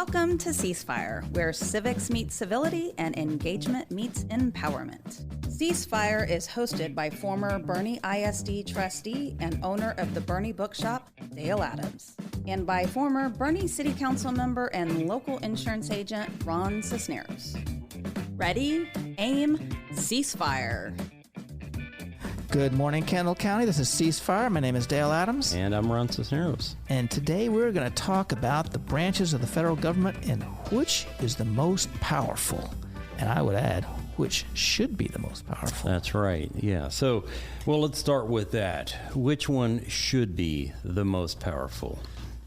Welcome to Ceasefire, where civics meets civility and engagement meets empowerment. Ceasefire is hosted by former Bernie ISD trustee and owner of the Bernie Bookshop, Dale Adams, and by former Bernie City Council member and local insurance agent, Ron Cisneros. Ready, aim, ceasefire. Good morning, Kendall County. This is Ceasefire. My name is Dale Adams. And I'm Ron Cisneros. And today we're going to talk about the branches of the federal government and which is the most powerful. And I would add, which should be the most powerful. That's right. Yeah. So, let's start with that. Which one should be the most powerful?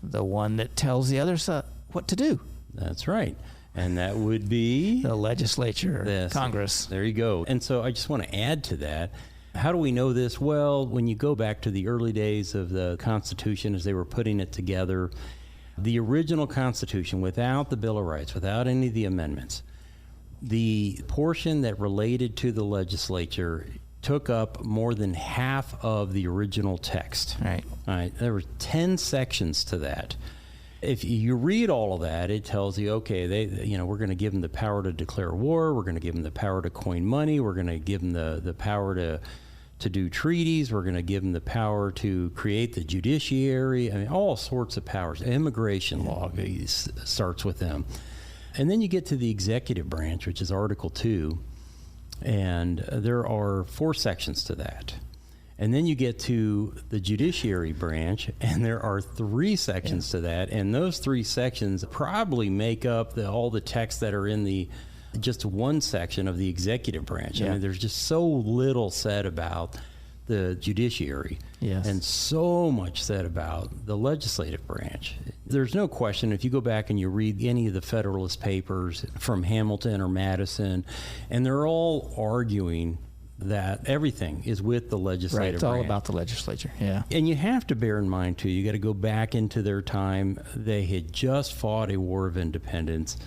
The one that tells the others what to do. That's right. And that would be? The legislature, Congress. There you go. And so I just want to add to that. How do we know this? Well, when you go back to the early days of the Constitution as they were putting it together, the original Constitution, without the Bill of Rights, without any of the amendments, the portion that related to the legislature took up more than half of the original text. Right. All right. There were 10 sections to that. If you read all of that, it tells you, okay, we're going to give them the power to declare war. We're going to give them the power to coin money. We're going to give them the power to do treaties. We're going to give them the power to create the judiciary. I mean, all sorts of powers. Immigration law starts with them. And then you get to the executive branch, which is Article 2, and there are 4 sections to that. And then you get to the judiciary branch, and there are 3 sections to that. And those 3 sections probably make up all the texts that are in just one section of the executive branch. I mean, there's just so little said about the judiciary and so much said about the legislative branch. There's no question, if you go back and you read any of the Federalist Papers from Hamilton or Madison, and they're all arguing that everything is with the legislative branch. Right, it's all about the legislature, And you have to bear in mind, too, you got to go back into their time. They had just fought a war of independence.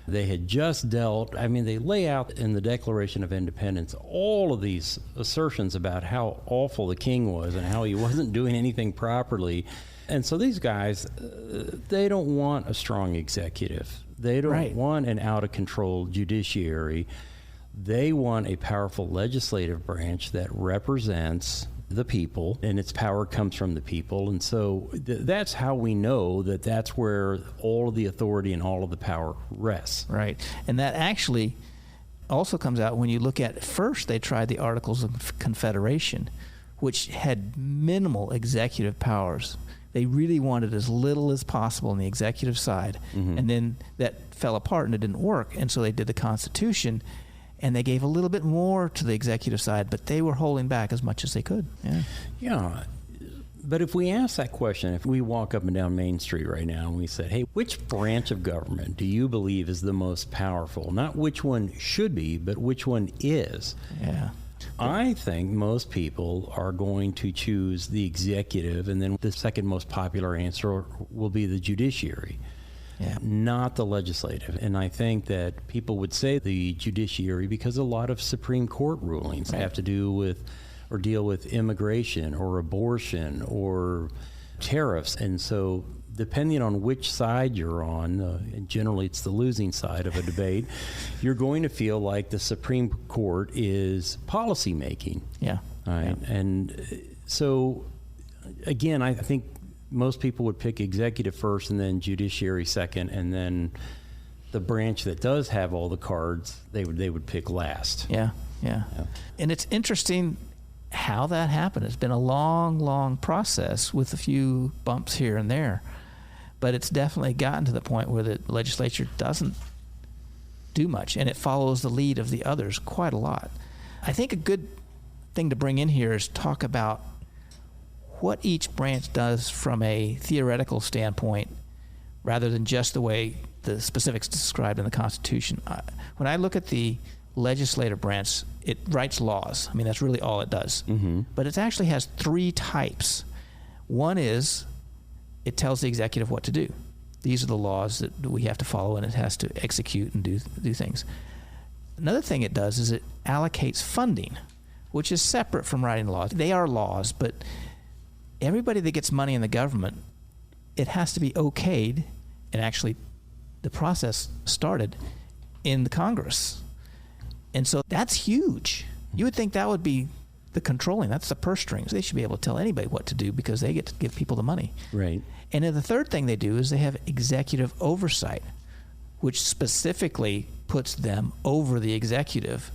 They had just they lay out in the Declaration of Independence all of these assertions about how awful the king was and how he wasn't doing anything properly. And so these guys, they don't want a strong executive. They don't want an out-of-control judiciary. They want a powerful legislative branch that represents the people, and its power comes from the people. And so that's how we know that that's where all of the authority and all of the power rests. Right. And that actually also comes out when you look at, first they tried the Articles of Confederation, which had minimal executive powers. They really wanted as little as possible on the executive side. Mm-hmm. And then that fell apart and it didn't work. And so they did the Constitution, and they gave a little bit more to the executive side, but they were holding back as much as they could. Yeah. But if we ask that question, if we walk up and down Main Street right now and we said, hey, which branch of government do you believe is the most powerful? Not which one should be, but which one is. Yeah. I think most people are going to choose the executive, and then the second most popular answer will be the judiciary. Not the legislative. And I think that people would say the judiciary because a lot of Supreme Court rulings have to do with or deal with immigration or abortion or tariffs. And so depending on which side you're on, and generally it's the losing side of a debate, you're going to feel like the Supreme Court is policy making. Right? And so, again, I think most people would pick executive first and then judiciary second, and then the branch that does have all the cards, they would pick last. Yeah. And it's interesting how that happened. It's been a long, long process with a few bumps here and there, but it's definitely gotten to the point where the legislature doesn't do much, and it follows the lead of the others quite a lot. I think a good thing to bring in here is talk about what each branch does from a theoretical standpoint rather than just the way the specifics described in the Constitution. When I look at the legislative branch, it writes laws. I mean, that's really all it does. Mm-hmm. But it actually has 3 types. One is it tells the executive what to do. These are the laws that we have to follow, and it has to execute and do things. Another thing it does is it allocates funding, which is separate from writing laws. They are laws, but everybody that gets money in the government, it has to be okayed and actually the process started in the Congress. And so that's huge. You would think that would be the controlling. That's the purse strings. They should be able to tell anybody what to do because they get to give people the money. Right. And then the third thing they do is they have executive oversight, which specifically puts them over the executive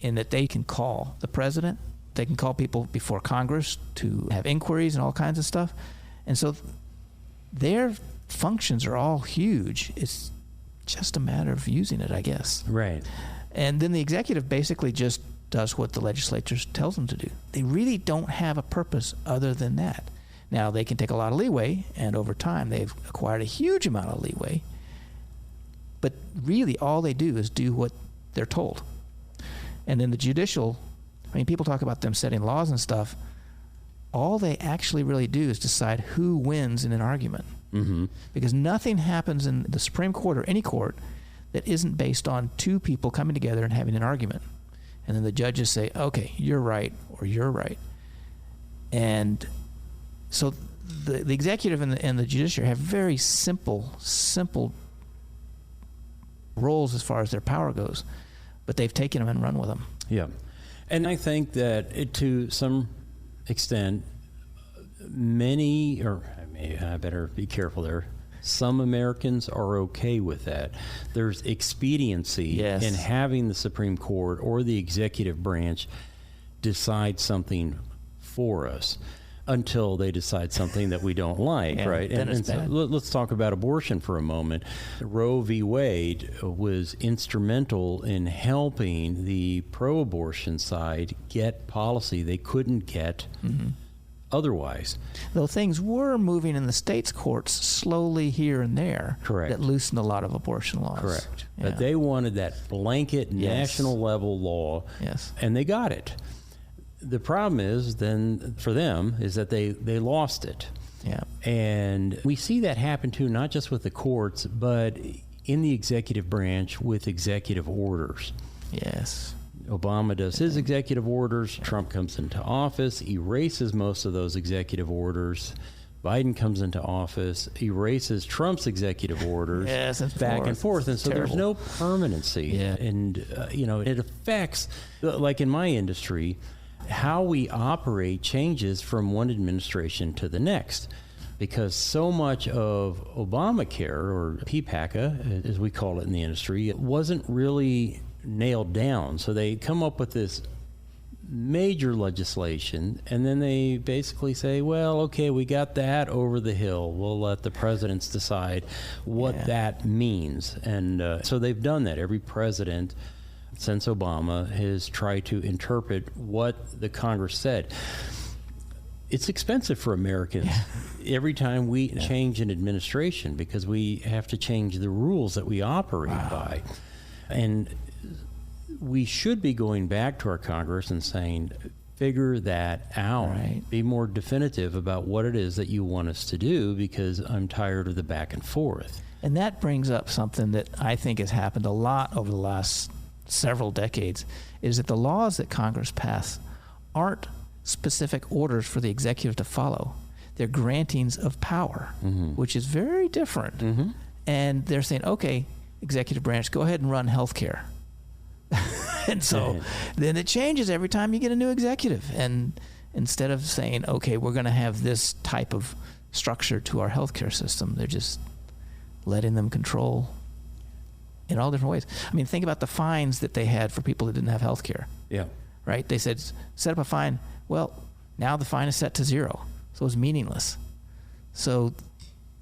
in that they can call the president, they can call people before Congress to have inquiries and all kinds of stuff. And so their functions are all huge. It's just a matter of using it, I guess. Right. And then the executive basically just does what the legislature tells them to do. They really don't have a purpose other than that. Now, they can take a lot of leeway, and over time they've acquired a huge amount of leeway. But really all they do is do what they're told. And then the judicial, I mean, people talk about them setting laws and stuff. All they actually really do is decide who wins in an argument. Mm-hmm. Because nothing happens in the Supreme Court or any court that isn't based on two people coming together and having an argument. And then the judges say, okay, you're right, or you're right. And so the executive and the judiciary have very simple roles as far as their power goes. But they've taken them and run with them. Yeah. And I think that to some extent, I better be careful there, some Americans are okay with that. There's expediency in having the Supreme Court or the executive branch decide something for us until they decide something that we don't like, right? And so let's talk about abortion for a moment. Roe v. Wade was instrumental in helping the pro-abortion side get policy they couldn't get otherwise. Though things were moving in the states' courts slowly here and there. Correct. That loosened a lot of abortion laws. Correct. Yeah. But they wanted that blanket national level law, and they got it. The problem is then for them is that they lost it. Yeah. And we see that happen too, not just with the courts, but in the executive branch with executive orders. Yes. Obama does his executive orders. Trump comes into office, erases most of those executive orders. Biden comes into office, erases Trump's executive orders, back and forth. And so there's no permanency. Yeah. And, it affects, like in my industry, how we operate changes from one administration to the next. Because so much of Obamacare, or PPACA, as we call it in the industry, it wasn't really nailed down. So they come up with this major legislation, and then they basically say, well, okay, we got that over the hill. We'll let the presidents decide what that means. And so they've done that. Every president since Obama has tried to interpret what the Congress said. It's expensive for Americans every time we change an administration because we have to change the rules that we operate by. And we should be going back to our Congress and saying, figure that out. Right. Be more definitive about what it is that you want us to do, because I'm tired of the back and forth. And that brings up something that I think has happened a lot over the last several decades, is that the laws that Congress pass aren't specific orders for the executive to follow. They're grantings of power, which is very different. And they're saying, okay, executive branch, go ahead and run health care. And so then it changes every time you get a new executive. And instead of saying, okay, we're going to have this type of structure to our healthcare system, they're just letting them control in all different ways. I mean, think about the fines that they had for people that didn't have healthcare. Yeah. Right? They said, set up a fine. Well, now the fine is set to 0. So it's meaningless. So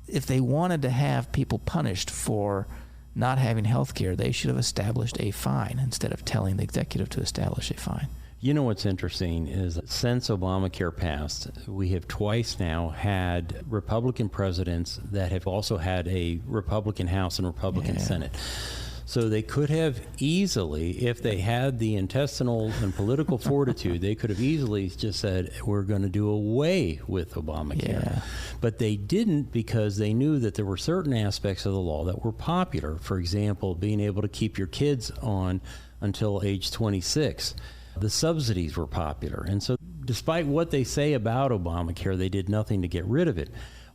if they wanted to have people punished for not having health care, they should have established a fine instead of telling the executive to establish a fine. You know what's interesting is that since Obamacare passed, we have twice now had Republican presidents that have also had a Republican House and Republican Senate. So they could have easily, if they had the intestinal and political fortitude, they could have easily just said, we're going to do away with Obamacare. Yeah. But they didn't, because they knew that there were certain aspects of the law that were popular. For example, being able to keep your kids on until age 26. The subsidies were popular. And so despite what they say about Obamacare, they did nothing to get rid of it.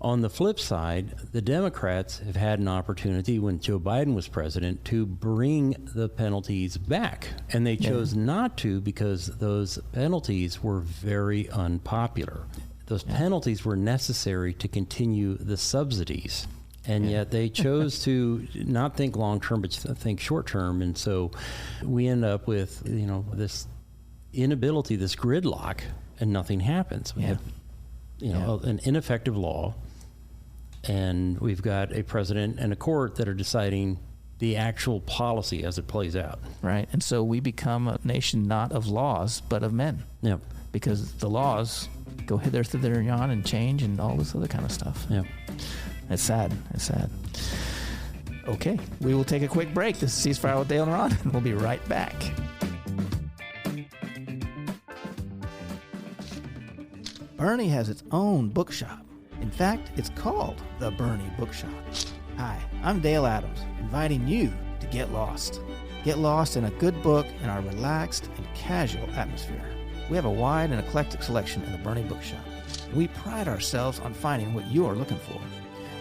On the flip side, the Democrats have had an opportunity when Joe Biden was president to bring the penalties back. And they chose not to because those penalties were very unpopular. Those penalties were necessary to continue the subsidies. And yet they chose to not think long term, but think short term. And so we end up with, this inability, this gridlock, and nothing happens. We have, an ineffective law. And we've got a president and a court that are deciding the actual policy as it plays out. Right. And so we become a nation not of laws, but of men. Yep. Because the laws go hither, thither, and yon and change and all this other kind of stuff. Yep. It's sad. It's sad. Okay. We will take a quick break. This is Ceasefire with Dale and Ron, and we'll be right back. Bernie has its own bookshop. In fact, it's called the Bernie Bookshop. Hi, I'm Dale Adams, inviting you to get lost. Get lost in a good book in our relaxed and casual atmosphere. We have a wide and eclectic selection in the Bernie Bookshop. We pride ourselves on finding what you are looking for.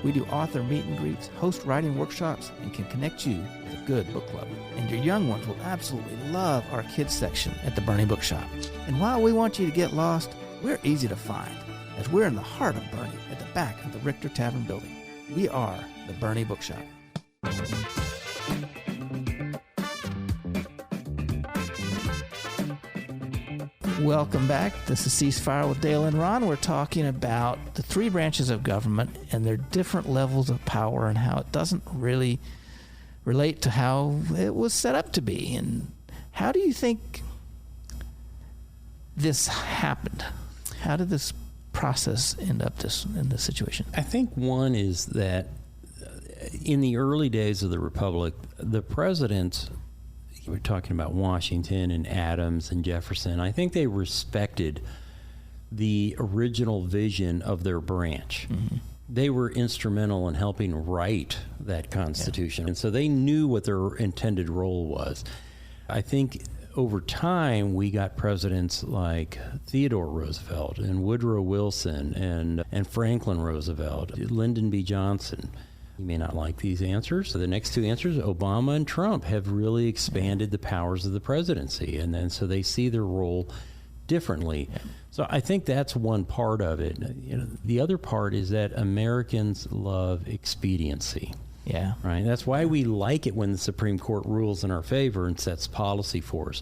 We do author meet and greets, host writing workshops, and can connect you with a good book club. And your young ones will absolutely love our kids section at the Bernie Bookshop. And while we want you to get lost, we're easy to find, as we're in the heart of Bernie at the back of the Richter Tavern building. We are the Bernie Bookshop. Welcome back. This is Ceasefire with Dale and Ron. We're talking about the three branches of government and their different levels of power and how it doesn't really relate to how it was set up to be. And how do you think this happened? How did this process end up in this situation? I think one is that in the early days of the Republic, the presidents, we're talking about Washington and Adams and Jefferson, I think they respected the original vision of their branch. Mm-hmm. They were instrumental in helping write that Constitution. And so they knew what their intended role was. I think over time, we got presidents like Theodore Roosevelt and Woodrow Wilson and Franklin Roosevelt, Lyndon B. Johnson. You may not like these answers. So the next two answers, Obama and Trump, have really expanded the powers of the presidency. And then so they see their role differently. Yeah. So I think that's one part of it. The other part is that Americans love expediency. Yeah. Right. That's why we like it when the Supreme Court rules in our favor and sets policy for us.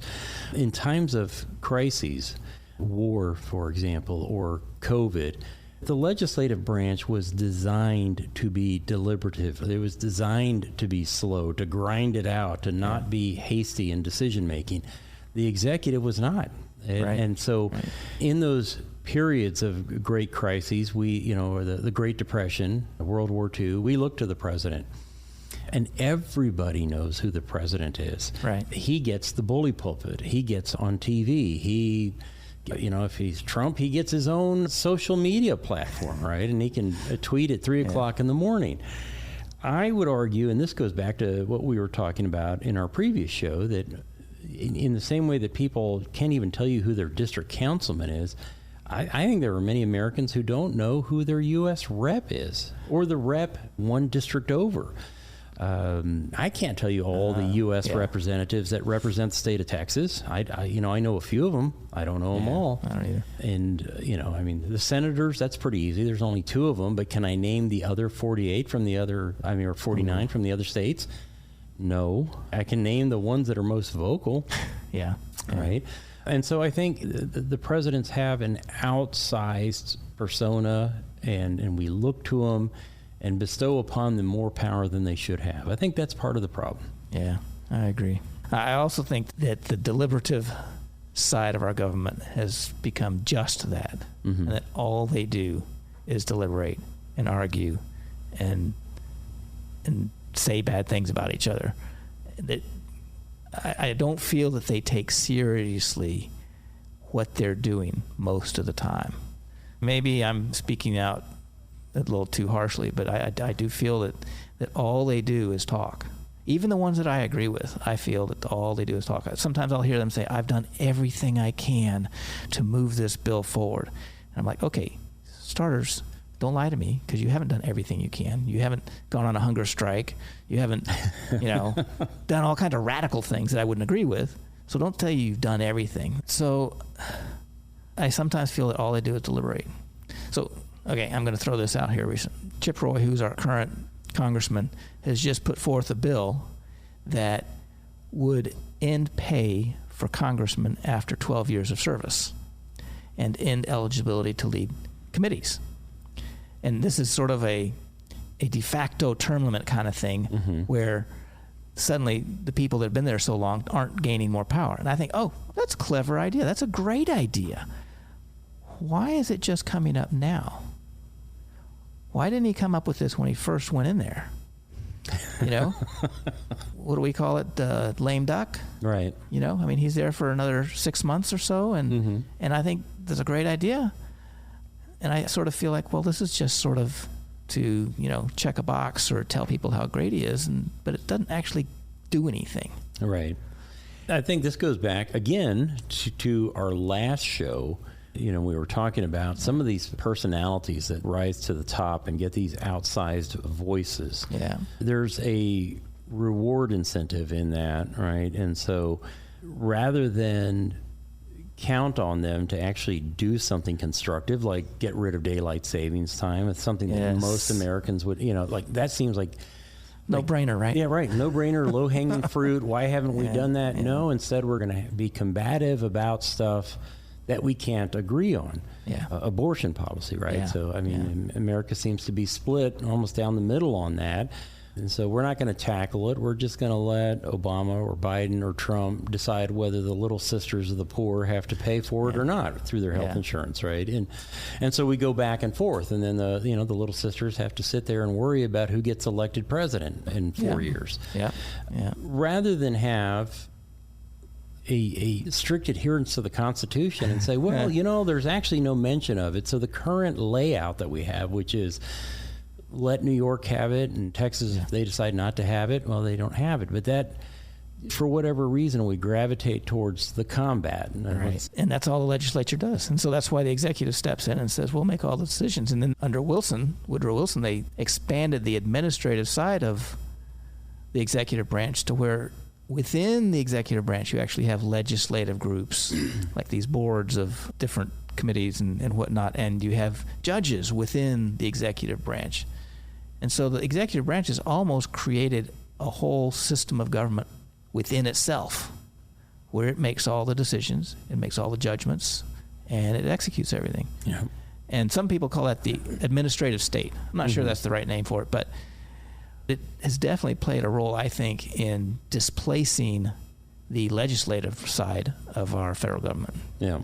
In times of crises, war, for example, or COVID, the legislative branch was designed to be deliberative. It was designed to be slow, to grind it out, to not be hasty in decision making. The executive was not. And so in those periods of great crises, the Great Depression, World War II, we look to the president. And everybody knows who the president is. Right. He gets the bully pulpit. He gets on TV. If he's Trump, he gets his own social media platform, right? And he can tweet at 3 o'clock in the morning. I would argue, and this goes back to what we were talking about in our previous show, that in the same way that people can't even tell you who their district councilman is, I think there are many Americans who don't know who their U.S. rep is, or the rep one district over. I can't tell you all the U.S. representatives that represent the state of Texas. I know a few of them. I don't know them all. I don't either. And, the senators, that's pretty easy. There's only 2 of them, but can I name the other 48 from the other, or 49 from the other states? No. I can name the ones that are most vocal. Yeah. Right? And so I think the presidents have an outsized persona, and we look to them and bestow upon them more power than they should have. I think that's part of the problem. Yeah, I agree. I also think that the deliberative side of our government has become just that, and that all they do is deliberate and argue and say bad things about each other. That I don't feel that they take seriously what they're doing most of the time. Maybe I'm speaking out a little too harshly, but I do feel that all they do is talk. Even the ones that I agree with, I feel that all they do is talk. Sometimes I'll hear them say, I've done everything I can to move this bill forward. And I'm like, okay, starters, don't lie to me, because you haven't done everything you can. You haven't gone on a hunger strike. You haven't, done all kinds of radical things that I wouldn't agree with. So don't tell you you've done everything. So I sometimes feel that all they do is deliberate. So, okay, I'm going to throw this out here. Chip Roy, who's our current congressman, has just put forth a bill that would end pay for congressmen after 12 years of service and end eligibility to lead committees. And this is sort of a de facto term limit kind of thing, where suddenly the people that have been there so long aren't gaining more power. And I think, oh, that's a clever idea. That's a great idea. Why is it just coming up now? Why didn't he come up with this when he first went in there? What do we call it? Lame duck? Right. He's there for another 6 months or so, and I think that's a great idea. And I sort of feel like, well, this is just sort of to, check a box or tell people how great he is, but it doesn't actually do anything. Right. I think this goes back, again, to our last show. We were talking about some of these personalities that rise to the top and get these outsized voices. Yeah. There's a reward incentive in that, right? And so rather than count on them to actually do something constructive, like get rid of daylight savings time, it's something that most Americans would, that seems like no-brainer, right? Yeah, right. No-brainer, low-hanging fruit. Why haven't we done that? Yeah. No, instead we're going to be combative about stuff that we can't agree on. Yeah. Abortion policy, right? Yeah. So, America seems to be split almost down the middle on that. And so we're not going to tackle it. We're just going to let Obama or Biden or Trump decide whether the little sisters of the poor have to pay for it or not through their health insurance, right? And so we go back and forth, and then the little sisters have to sit there and worry about who gets elected president in 4 years. Yeah. Yeah. Rather than have a strict adherence to the Constitution and say, well, there's actually no mention of it. So the current layout that we have, which is let New York have it, and Texas, if they decide not to have it, well, they don't have it. But that, for whatever reason, we gravitate towards the combat. Right. And that's all the legislature does. And so that's why the executive steps in and says, we'll make all the decisions. And then under Woodrow Wilson, they expanded the administrative side of the executive branch to where within the executive branch, you actually have legislative groups, like these boards of different committees and whatnot, and you have judges within the executive branch. And so the executive branch has almost created a whole system of government within itself, where it makes all the decisions, it makes all the judgments, and it executes everything. Yeah. And some people call that the administrative state. I'm not sure that's the right name for it, but it has definitely played a role, I think, in displacing the legislative side of our federal government. Yeah.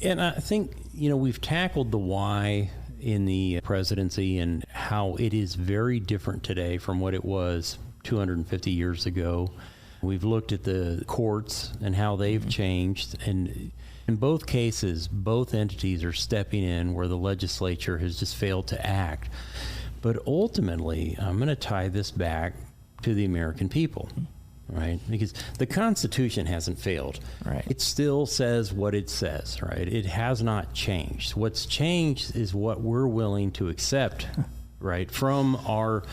And I think, we've tackled the why in the presidency and how it is very different today from what it was 250 years ago. We've looked at the courts and how they've changed. And in both cases, both entities are stepping in where the legislature has just failed to act. But ultimately, I'm going to tie this back to the American people. Right? Because the Constitution hasn't failed. Right. It still says what it says, right? It has not changed. What's changed is what we're willing to accept, right, from our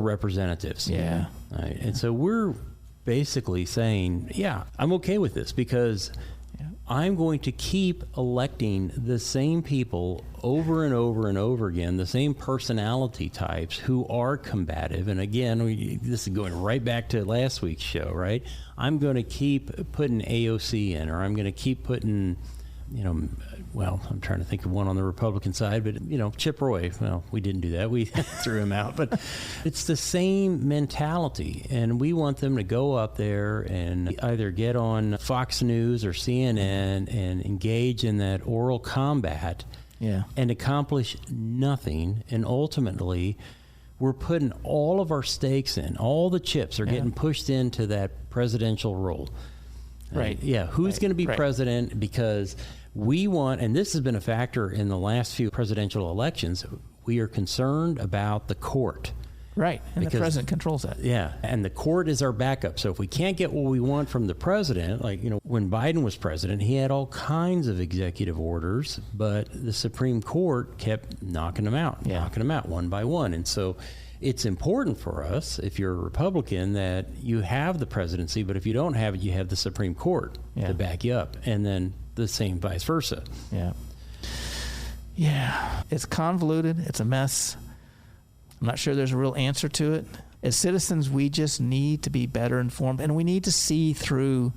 representatives. Yeah. Right? And so we're basically saying, I'm okay with this because I'm going to keep electing the same people over and over and over again, the same personality types who are combative. And again, this is going right back to last week's show, right? I'm going to keep putting AOC in, or I'm going to keep putting, I'm trying to think of one on the Republican side, but, Chip Roy, well, we didn't do that. We threw him out. But it's the same mentality. And we want them to go up there and either get on Fox News or CNN and engage in that oral combat and accomplish nothing. And ultimately, we're putting all of our stakes in. All the chips are getting pushed into that presidential role. Right. Who's going to be president? Because we want, and this has been a factor in the last few presidential elections, we are concerned about the court. Right, and because the president controls that. Yeah, and the court is our backup. So if we can't get what we want from the president, like, when Biden was president, he had all kinds of executive orders, but the Supreme Court kept knocking them out one by one. And so it's important for us, if you're a Republican, that you have the presidency, but if you don't have it, you have the Supreme Court to back you up, and then the same vice versa. Yeah, it's convoluted. It's a mess. I'm not sure there's a real answer to it. As citizens, we just need to be better informed, and we need to see through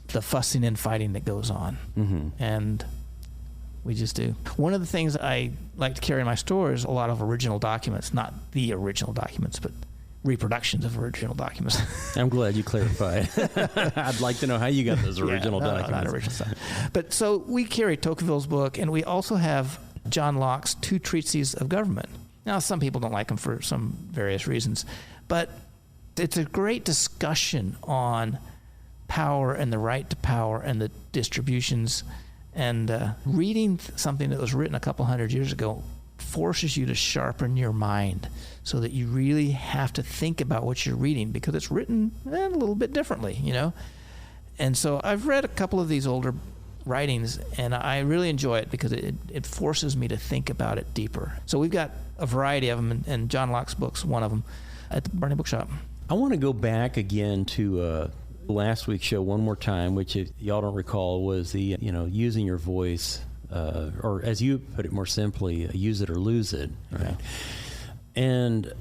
the fussing and fighting that goes on. And we just do. One of the things I like to carry in my store is a lot of original documents, not the original documents, but reproductions of original documents. I'm glad you clarified. I'd like to know how you got those original documents. Not original stuff. But so we carry Tocqueville's book, and we also have John Locke's 2 Treatises of Government. Now, some people don't like them for some various reasons, but it's a great discussion on power and the right to power and the distributions. And reading something that was written a couple hundred years ago forces you to sharpen your mind so that you really have to think about what you're reading, because it's written a little bit differently, And so I've read a couple of these older writings, and I really enjoy it because it forces me to think about it deeper. So we've got a variety of them, and John Locke's book's one of them at the Bernie Bookshop. I want to go back again to last week's show one more time, which, if y'all don't recall, was the using your voice, or as you put it more simply, use it or lose it, right? And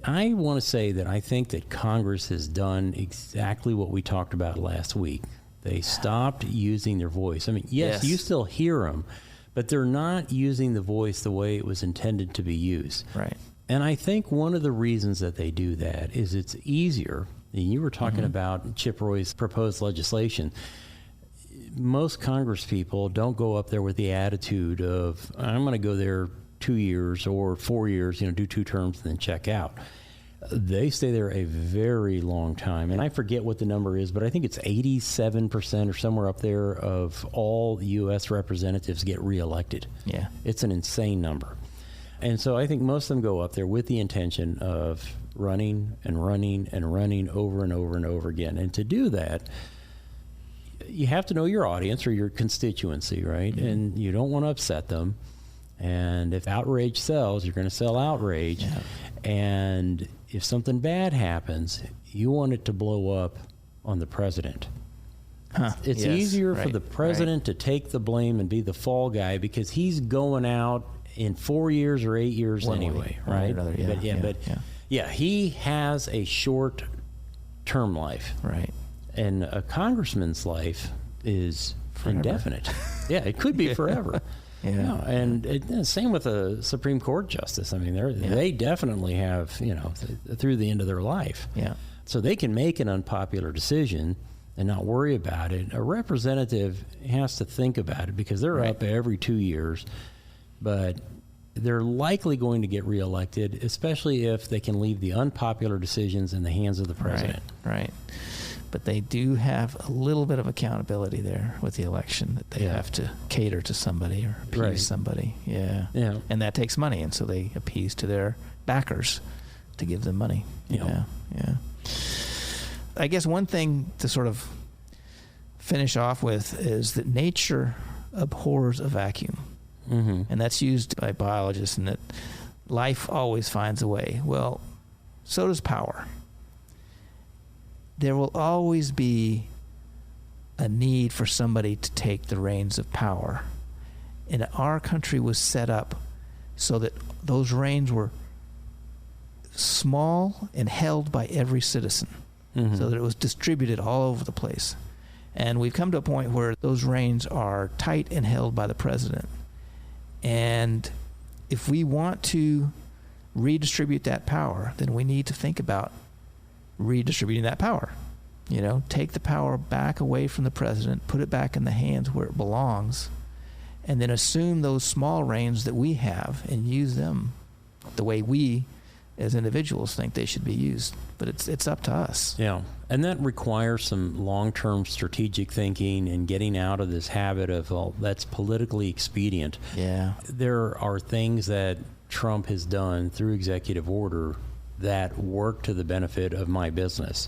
I want to say that I think that Congress has done exactly what we talked about last week. They stopped using their voice. I mean, yes, you still hear them, but they're not using the voice the way it was intended to be used. Right. And I think one of the reasons that they do that is it's easier. And you were talking about Chip Roy's proposed legislation. Most Congress people don't go up there with the attitude of, I'm going to go there 2 years or 4 years, do 2 terms and then check out. They stay there a very long time. And I forget what the number is, but I think it's 87% or somewhere up there of all U.S. representatives get reelected. Yeah. It's an insane number. And so I think most of them go up there with the intention of running and running and running over and over and over again. And to do that, you have to know your audience or your constituency, right? And you don't want to upset them. And if outrage sells, you're going to sell outrage. Yeah. And if something bad happens, you want it to blow up on the president. It's easier for the president to take the blame and be the fall guy because he's going out in 4 years or 8 years anyway, right? He has a short term life. Right. And a congressman's life is indefinite. It could be forever. And same with a Supreme Court justice. I mean, they definitely have, through the end of their life. Yeah. So they can make an unpopular decision and not worry about it. A representative has to think about it because they're up every 2 years, but they're likely going to get reelected, especially if they can leave the unpopular decisions in the hands of the president. Right. But they do have a little bit of accountability there with the election, that they have to cater to somebody or appease somebody. Yeah. And that takes money, and so they appease to their backers to give them money. Yeah. I guess one thing to sort of finish off with is that nature abhors a vacuum. And that's used by biologists, and that life always finds a way. Well, so does power. There will always be a need for somebody to take the reins of power. And our country was set up so that those reins were small and held by every citizen, so that it was distributed all over the place. And we've come to a point where those reins are tight and held by the president. And if we want to redistribute that power, then we need to think about redistributing that power. Take the power back away from the president, put it back in the hands where it belongs, and then assume those small reins that we have and use them the way we as individuals think they should be used. But it's up to us. Yeah. And that requires some long-term strategic thinking and getting out of this habit of, well, that's politically expedient. Yeah. There are things that Trump has done through executive order that work to the benefit of my business.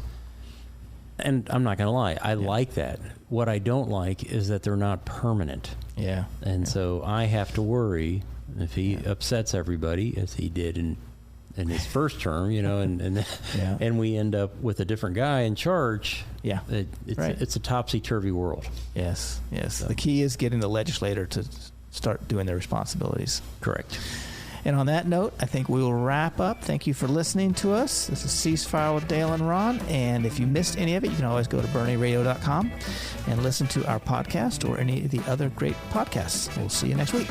And I'm not going to lie, I like that. What I don't like is that they're not permanent. Yeah. And so I have to worry if he upsets everybody, as he did in his first term, and we end up with a different guy in charge. Yeah. It's a topsy-turvy world. Yes. So. The key is getting the legislator to start doing their responsibilities. Correct. And on that note, I think we will wrap up. Thank you for listening to us. This is Ceasefire with Dale and Ron. And if you missed any of it, you can always go to BernieRadio.com and listen to our podcast or any of the other great podcasts. We'll see you next week.